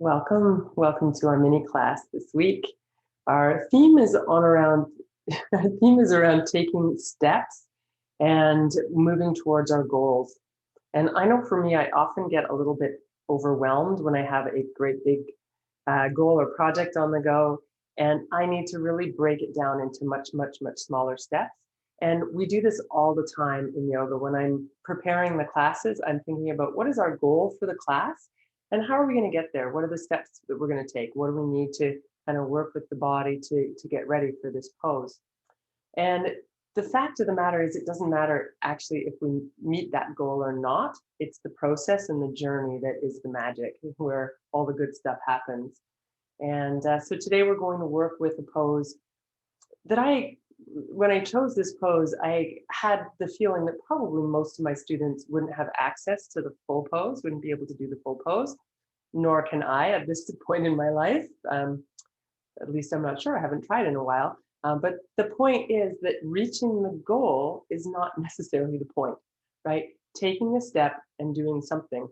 Welcome to our mini class this week. Our theme is around taking steps and moving towards our goals. And I know for me, I often get a little bit overwhelmed when I have a great big goal or project on the go, and I need to really break it down into much smaller steps. And we do this all the time in yoga. When I'm preparing the classes, I'm thinking about what is our goal for the class and how are we going to get there? What are the steps that we're going to take? What do we need to kind of work with the body to get ready for this pose? And the fact of the matter is, it doesn't matter actually if we meet that goal or not. It's the process and the journey that is the magic, where all the good stuff happens. And so today we're going to work with a pose that when I chose this pose, I had the feeling that probably most of my students wouldn't have access to the full pose, wouldn't be able to do the full pose, nor can I at this point in my life. At least I'm not sure, I haven't tried in a while. But the point is that reaching the goal is not necessarily the point, right? Taking a step and doing something.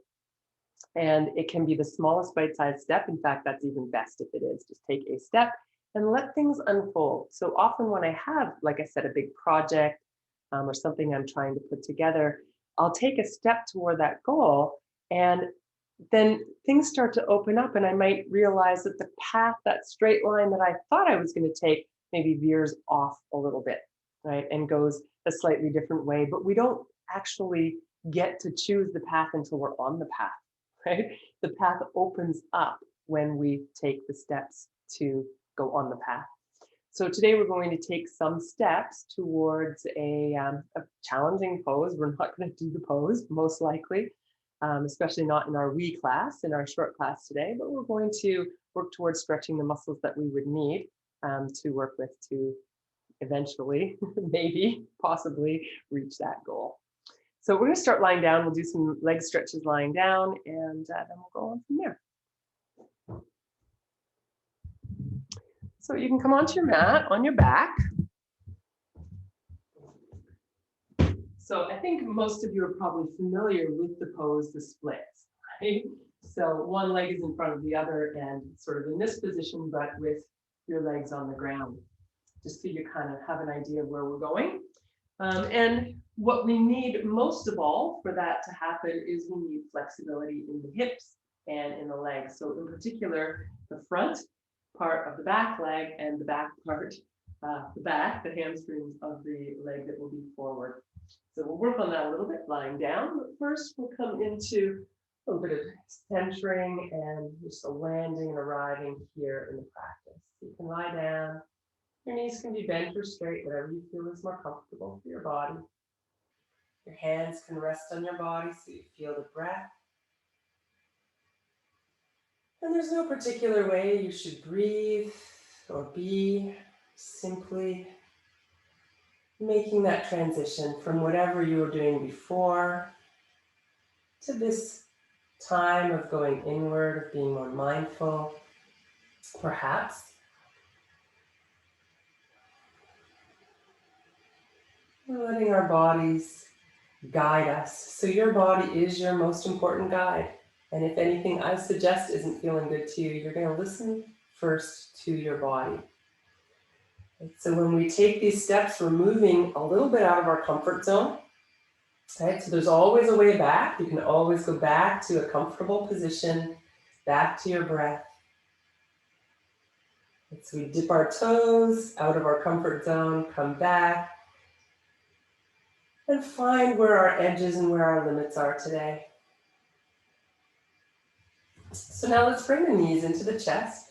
And it can be the smallest bite-sized step. In fact, that's even best if it is. Just take a step and let things unfold. So often when I have, like I said, a big project or something I'm trying to put together, I'll take a step toward that goal, and then things start to open up, and I might realize that the path, that straight line that I thought I was going to take, maybe veers off a little bit, right? And goes a slightly different way. But we don't actually get to choose the path until we're on the path, right? The path opens up when we take the steps to go on the path. So today we're going to take some steps towards a challenging pose. We're not going to do the pose, most likely, especially not in our wee class, in our short class today, but we're going to work towards stretching the muscles that we would need to work with to eventually, maybe, possibly reach that goal. So we're going to start lying down. We'll do some leg stretches lying down, and then we'll go on from there. So you can come onto your mat on your back. So I think most of you are probably familiar with the pose, the splits, right? So one leg is in front of the other and sort of in this position, but with your legs on the ground, just so you kind of have an idea of where we're going. And what we need most of all for that to happen is we need flexibility in the hips and in the legs. So in particular, the front part of the back leg and the back part, the hamstrings of the leg that will be forward. So we'll work on that a little bit lying down, but first we'll come into a little bit of centering and just a landing and arriving here in the practice. You can lie down. Your knees can be bent or straight, whatever you feel is more comfortable for your body. Your hands can rest on your body so you feel the breath. And there's no particular way you should breathe or be, simply making that transition from whatever you were doing before to this time of going inward, of being more mindful, perhaps. We're letting our bodies guide us. So your body is your most important guide. And if anything I suggest isn't feeling good to you, you're going to listen first to your body. So when we take these steps, we're moving a little bit out of our comfort zone. Right? So there's always a way back. You can always go back to a comfortable position, back to your breath. So we dip our toes out of our comfort zone, come back, and find where our edges and where our limits are today. So now let's bring the knees into the chest.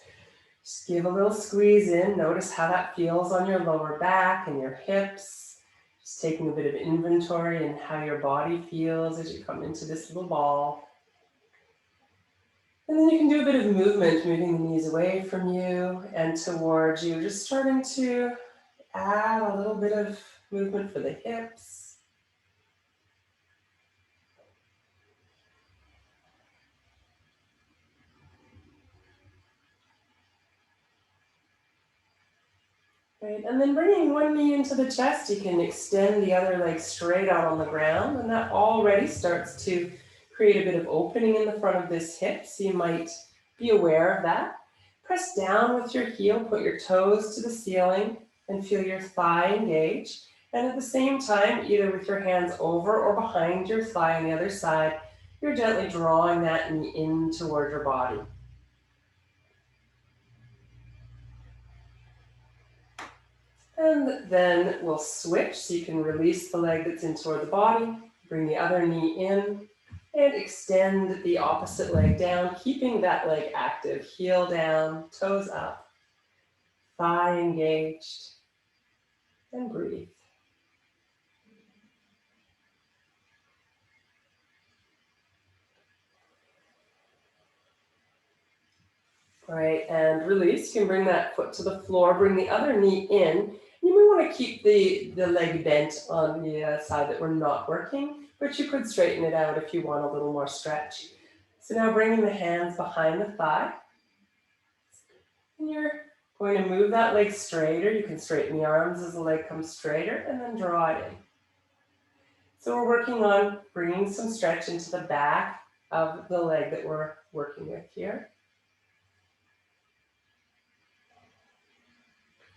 Just give a little squeeze in. Notice how that feels on your lower back and your hips. Just taking a bit of inventory and how your body feels as you come into this little ball. And then you can do a bit of movement, moving the knees away from you and towards you. Just starting to add a little bit of movement for the hips. Right, and then bringing one knee into the chest, you can extend the other leg straight out on the ground, and that already starts to create a bit of opening in the front of this hip. So you might Be aware of that. Press down with your heel, put your toes to the ceiling, and feel your thigh engage. And at the same time, either with your hands over or behind your thigh on the other side, you're gently drawing that knee in toward your body. And then we'll switch so you can release the leg that's in toward the body, bring the other knee in, and extend the opposite leg down, keeping that leg active. Heel down, toes up, thigh engaged, and breathe. All right, and release. You can bring that foot to the floor, bring the other knee in. You may want to keep the leg bent on the side that we're not working, but you could straighten it out if you want a little more stretch. So now bringing the hands behind the thigh. And you're going to move that leg straighter. You can straighten the arms as the leg comes straighter and then draw it in. So we're working on bringing some stretch into the back of the leg that we're working with here.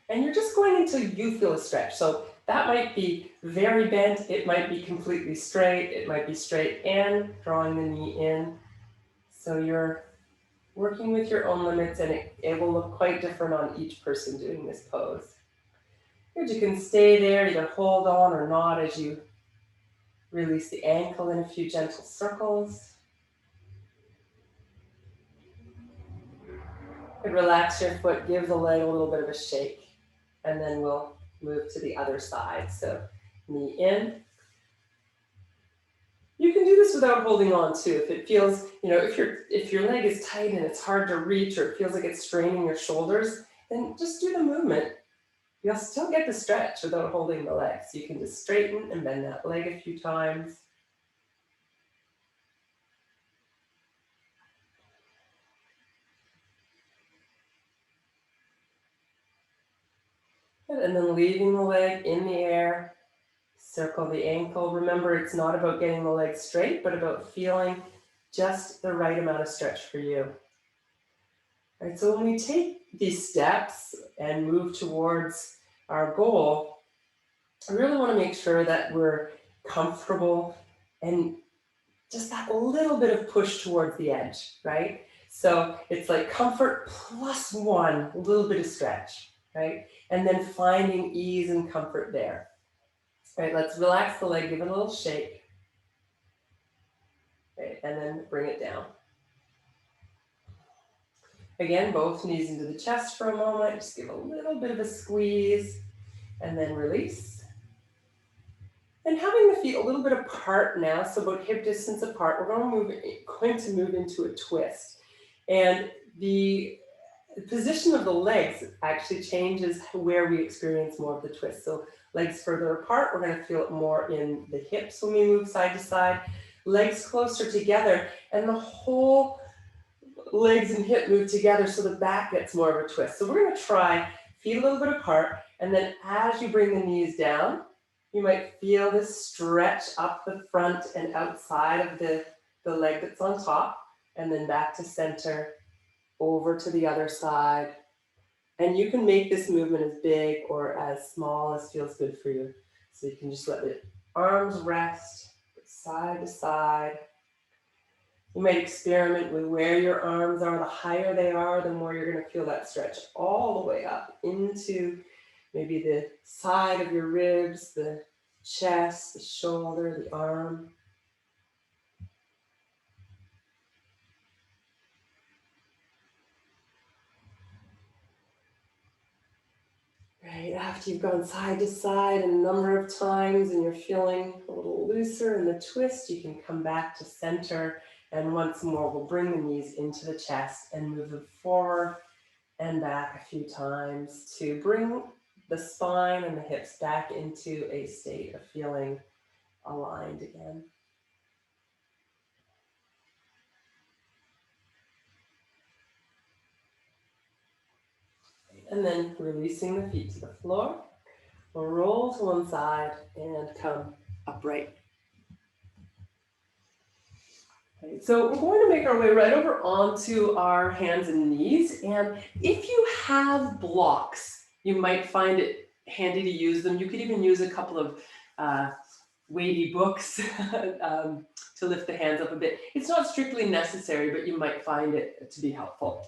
And you're just going until you feel a stretch. So that might be very bent, it might be completely straight, it might be straight and drawing the knee in. So you're working with your own limits, and it will look quite different on each person doing this pose. Good, you can stay there, either hold on or not as you release the ankle in a few gentle circles. And relax your foot, give the leg a little bit of a shake, and then we'll move to the other side. So knee in. You can do this without holding on too. If it feels, if your leg is tight and it's hard to reach, or it feels like it's straining your shoulders, then just do the movement. You'll still get the stretch without holding the leg. So you can just straighten and bend that leg a few times. And then leaving the leg in the air, circle the ankle. Remember, it's not about getting the leg straight, but about feeling just the right amount of stretch for you. All right, so when we take these steps and move towards our goal, I really want to make sure that we're comfortable and just that little bit of push towards the edge, right? So it's like comfort plus one, a little bit of stretch, right? And then finding ease and comfort there. All right, let's relax the leg, give it a little shake. Okay, and then bring it down. Again, both knees into the chest for a moment. Just give a little bit of a squeeze and then release. And having the feet a little bit apart now, so about hip distance apart, we're going to move into a twist. And the position of the legs actually changes where we experience more of the twist. So legs further apart, we're going to feel it more in the hips when we move side to side. Legs closer together, and the whole legs and hip move together so the back gets more of a twist. So we're going to try feet a little bit apart, and then as you bring the knees down, you might feel this stretch up the front and outside of the leg that's on top, and then back to center, over to the other side. And you can make this movement as big or as small as feels good for you. So you can just let the arms rest side to side. You might experiment with where your arms are. The higher they are, the more you're going to feel that stretch all the way up into maybe the side of your ribs, the chest, the shoulder, the arm. Right, after you've gone side to side a number of times and you're feeling a little looser in the twist, you can come back to center, and once more we'll bring the knees into the chest and move them forward and back a few times to bring the spine and the hips back into a state of feeling aligned again. And then releasing the feet to the floor. We'll roll to one side and come upright. Right, so we're going to make our way right over onto our hands and knees. And if you have blocks, you might find it handy to use them. You could even use a couple of weighty books to lift the hands up a bit. It's not strictly necessary, but you might find it to be helpful.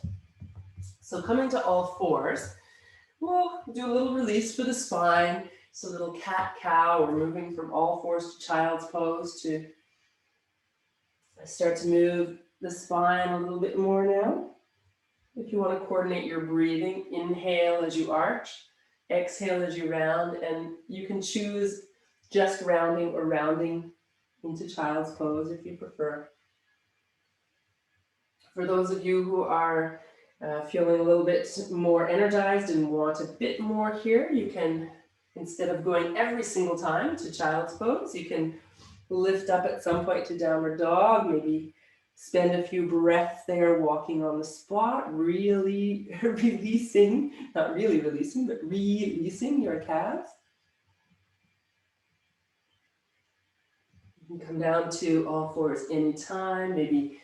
So coming to all fours, we'll do a little release for the spine. So a little cat-cow, we're moving from all fours to child's pose to start to move the spine a little bit more now. If you want to coordinate your breathing, inhale as you arch, exhale as you round, and you can choose just rounding or rounding into child's pose if you prefer. For those of you who are feeling a little bit more energized and want a bit more here, you can, instead of going every single time to child's pose, you can lift up at some point to downward dog, maybe spend a few breaths there walking on the spot, really releasing, not really releasing, but releasing your calves. You can come down to all fours anytime, maybe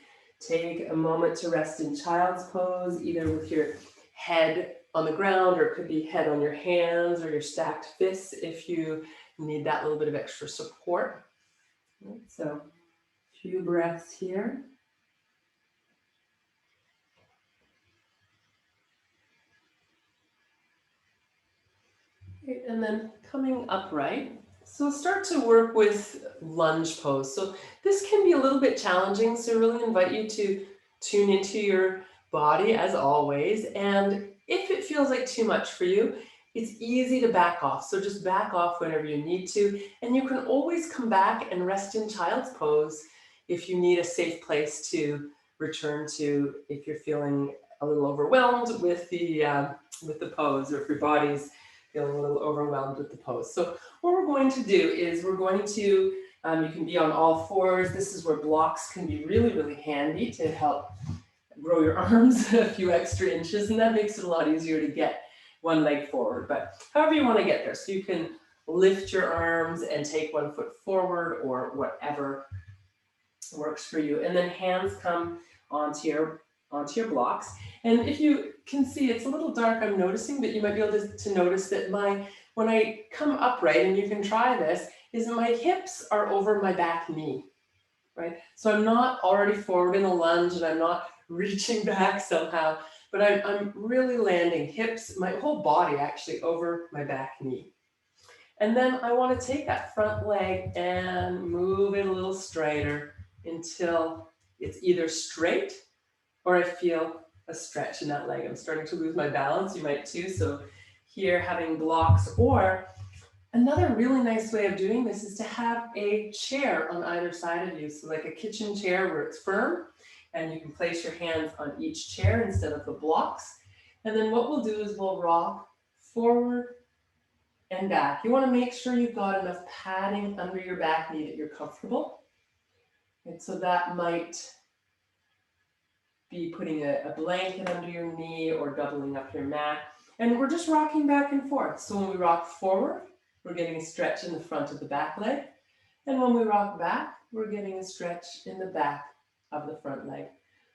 take a moment to rest in child's pose, either with your head on the ground, or it could be head on your hands or your stacked fists if you need that little bit of extra support. So, a few breaths here. And then coming upright. So start to work with lunge pose. So this can be a little bit challenging, so I really invite you to tune into your body as always. And if it feels like too much for you, it's easy to back off. So just back off whenever you need to. And you can always come back and rest in child's pose if you need a safe place to return to, if you're feeling a little overwhelmed with the pose, or if your body's feeling a little overwhelmed with the pose. So what we're going to do is we're going to, you can be on all fours. This is where blocks can be really, really handy to help grow your arms a few extra inches, and that makes it a lot easier to get one leg forward. But however you want to get there, so you can lift your arms and take one foot forward, or whatever works for you. And then hands come onto your blocks. And if you can see, it's a little dark, I'm noticing, but you might be able to notice that when I come upright, and you can try this, is my hips are over my back knee, right? So I'm not already forward in a lunge, and I'm not reaching back somehow, but I'm really landing hips, my whole body actually, over my back knee. And then I want to take that front leg and move it a little straighter until it's either straight or I feel a stretch in that leg. I'm starting to lose my balance, you might too. So here, having blocks, or another really nice way of doing this is to have a chair on either side of you. So like a kitchen chair where it's firm, and you can place your hands on each chair instead of the blocks. And then what we'll do is we'll rock forward and back. You want to make sure you've got enough padding under your back knee that you're comfortable. And so that might be putting a blanket under your knee or doubling up your mat. And we're just rocking back and forth. So when we rock forward, we're getting a stretch in the front of the back leg. And when we rock back, we're getting a stretch in the back of the front leg.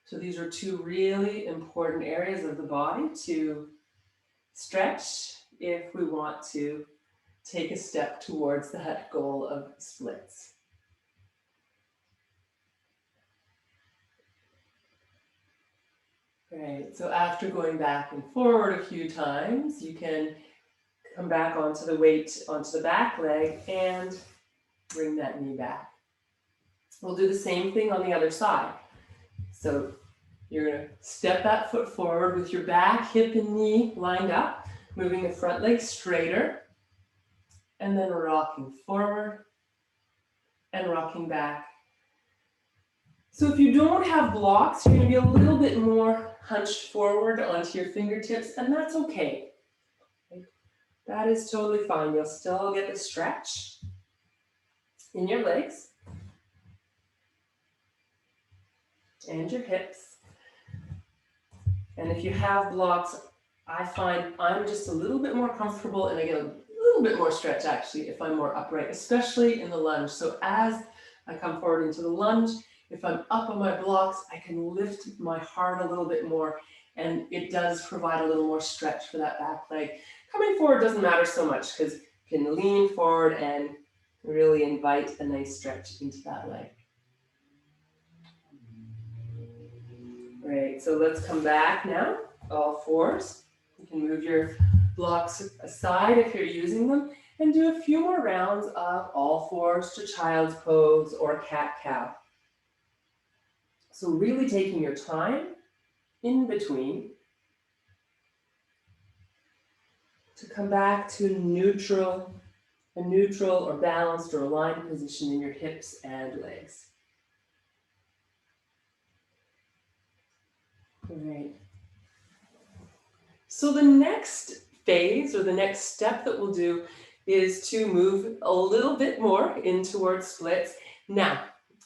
So these are two really important areas of the body to stretch if we want to take a step towards that goal of splits. Right, so after going back and forward a few times, you can come back onto the weight, onto the back leg, and bring that knee back. We'll do the same thing on the other side. So you're going to step that foot forward with your back, hip, and knee lined up, moving the front leg straighter, and then rocking forward and rocking back. So if you don't have blocks, you're going to be a little bit more hunched forward onto your fingertips, and that's okay. That is totally fine. You'll still get the stretch in your legs and your hips. And if you have blocks, I find I'm just a little bit more comfortable, and I get a little bit more stretch actually if I'm more upright, especially in the lunge. So as I come forward into the lunge, If I'm up on my blocks, I can lift my heart a little bit more, and it does provide a little more stretch for that back leg. Coming forward doesn't matter so much because you can lean forward and really invite a nice stretch into that leg. Great, so let's come back now, all fours. You can move your blocks aside if you're using them, and do a few more rounds of all fours to child's pose or cat-cow. So really taking your time in between to come back to a neutral or balanced or aligned position in your hips and legs. All right. So the next phase or the next step that we'll do is to move a little bit more in towards splits. Now,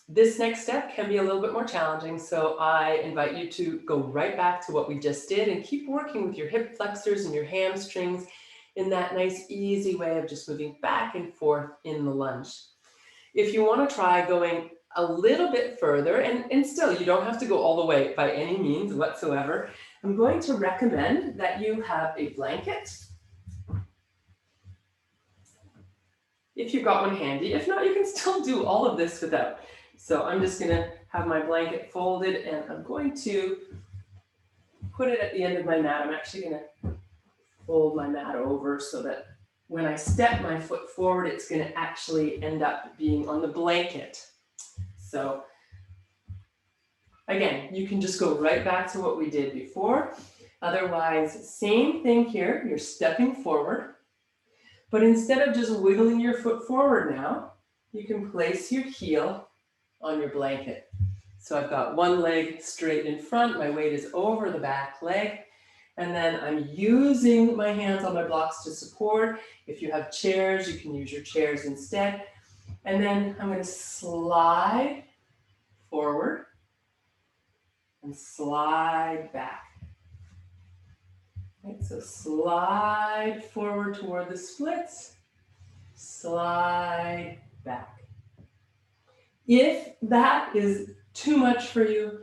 this next step can be a little bit more challenging, so I invite you to go right back to what we just did and keep working with your hip flexors and your hamstrings in that nice easy way of just moving back and forth in the lunge. If you want to try going a little bit further, and still you don't have to go all the way by any means whatsoever, I'm going to recommend that you have a blanket. If you've got one handy. If not, you can still do all of this without. So I'm just going to have my blanket folded, and I'm going to put it at the end of my mat. I'm actually going to fold my mat over so that when I step my foot forward, it's going to actually end up being on the blanket. So again, you can just go right back to what we did before. Otherwise, same thing here. You're stepping forward. But instead of just wiggling your foot forward now, you can place your heel on your blanket. So I've got one leg straight in front, my weight is over the back leg, and then I'm using my hands on my blocks to support. If you have chairs, you can use your chairs instead. And then I'm going to slide forward and slide back. Right, so slide forward toward the splits, slide back. If that is too much for you,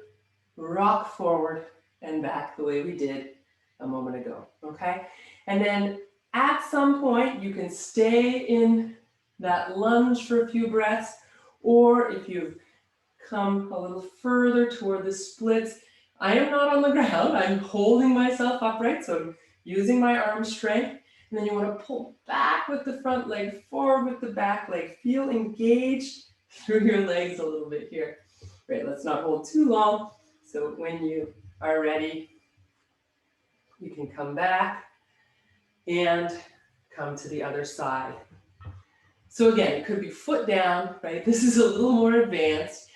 rock forward and back the way we did a moment ago, okay? And then at some point, you can stay in that lunge for a few breaths, or if you've come a little further toward the splits, I am not on the ground, I'm holding myself upright, so I'm using my arm strength, and then you want to pull back with the front leg, forward with the back leg, feel engaged through your legs a little bit here. Great, let's not hold too long. So when you are ready, you can come back and come to the other side. So again, it could be foot down, right? This is a little more advanced.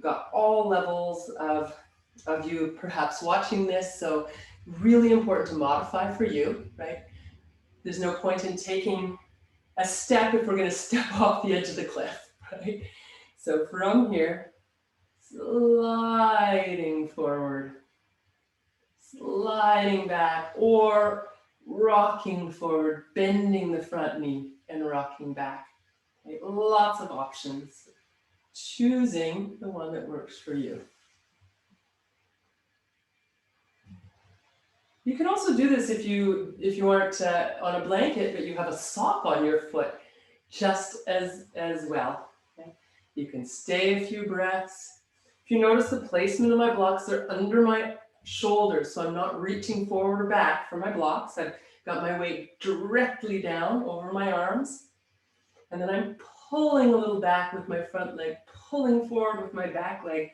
Got all levels of you perhaps watching this, so really important to modify for you, right? There's no point in taking a step if we're going to step off the edge of the cliff, right? So from here, sliding forward, sliding back, or rocking forward, bending the front knee and rocking back. Okay, lots of options. Choosing the one that works for you. You can also do this if you aren't on a blanket, but you have a sock on your foot, just as well. Okay? You can stay a few breaths. If you notice the placement of my blocks, they're under my shoulders, so I'm not reaching forward or back for my blocks. I've got my weight directly down over my arms, and then I'm pulling a little back with my front leg, pulling forward with my back leg,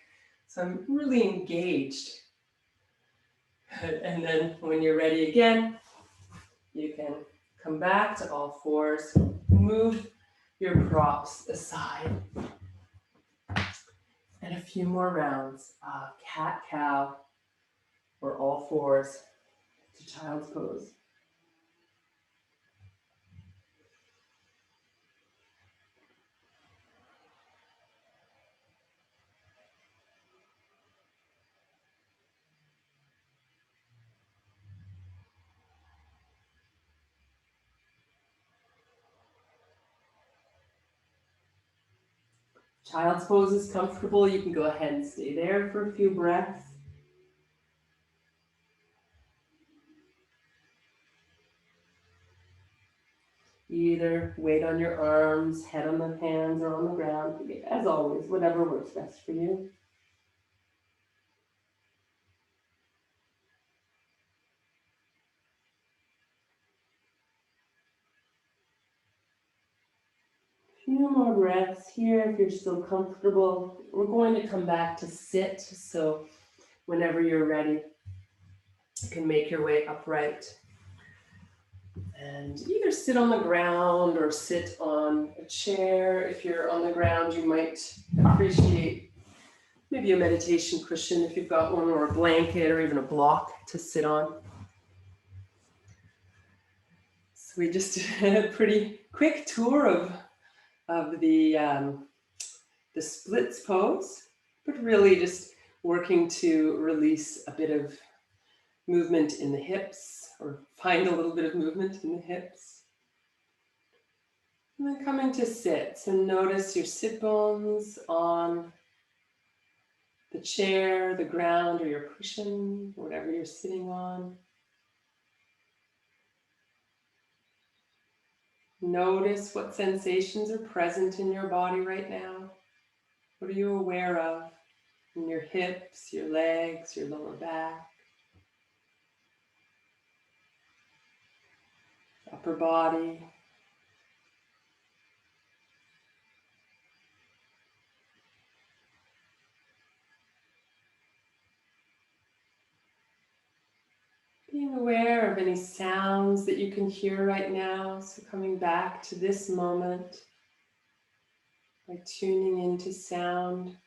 so I'm really engaged. And then when you're ready again, you can come back to all fours, move your props aside, and a few more rounds of cat-cow or all fours to child's pose. Child's pose is comfortable. You can go ahead and stay there for a few breaths. Either weight on your arms, head on the hands, or on the ground. As always, whatever works best for you. Few more breaths here if you're still comfortable. We're going to come back to sit. So whenever you're ready, you can make your way upright. And either sit on the ground or sit on a chair. If you're on the ground, you might appreciate maybe a meditation cushion if you've got one, or a blanket, or even a block to sit on. So we just did a pretty quick tour of the splits pose, but really just working to release a bit of movement in the hips, or find a little bit of movement in the hips. And then coming to sit. So notice your sit bones on the chair, the ground, or your cushion, whatever you're sitting on. Notice what sensations are present in your body right now. What are you aware of in your hips, your legs, your lower back, upper body? Being aware of any sounds that you can hear right now. So coming back to this moment by tuning into sound.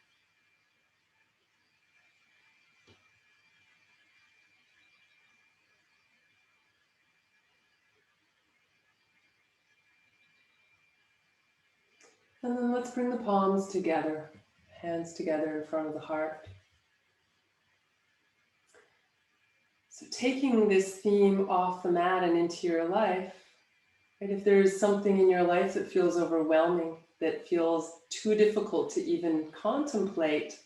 And then let's bring the palms together, hands together in front of the heart. So taking this theme off the mat and into your life, right? If there's something in your life that feels overwhelming, that feels too difficult to even contemplate,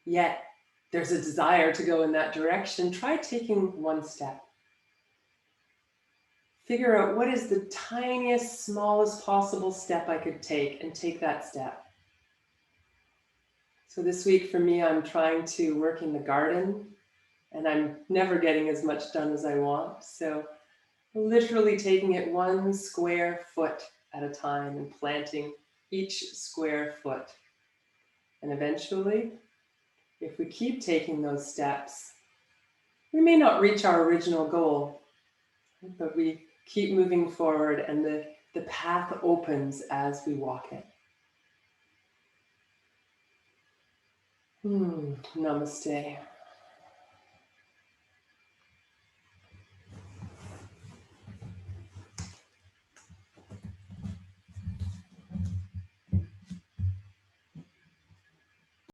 yet there's a desire to go in that direction, try taking one step. Figure out what is the tiniest, smallest possible step I could take, and take that step. So this week for me, I'm trying to work in the garden, and I'm never getting as much done as I want. So literally taking it one square foot at a time and planting each square foot. And eventually, if we keep taking those steps, we may not reach our original goal, but we keep moving forward, and the path opens as we walk it. Namaste.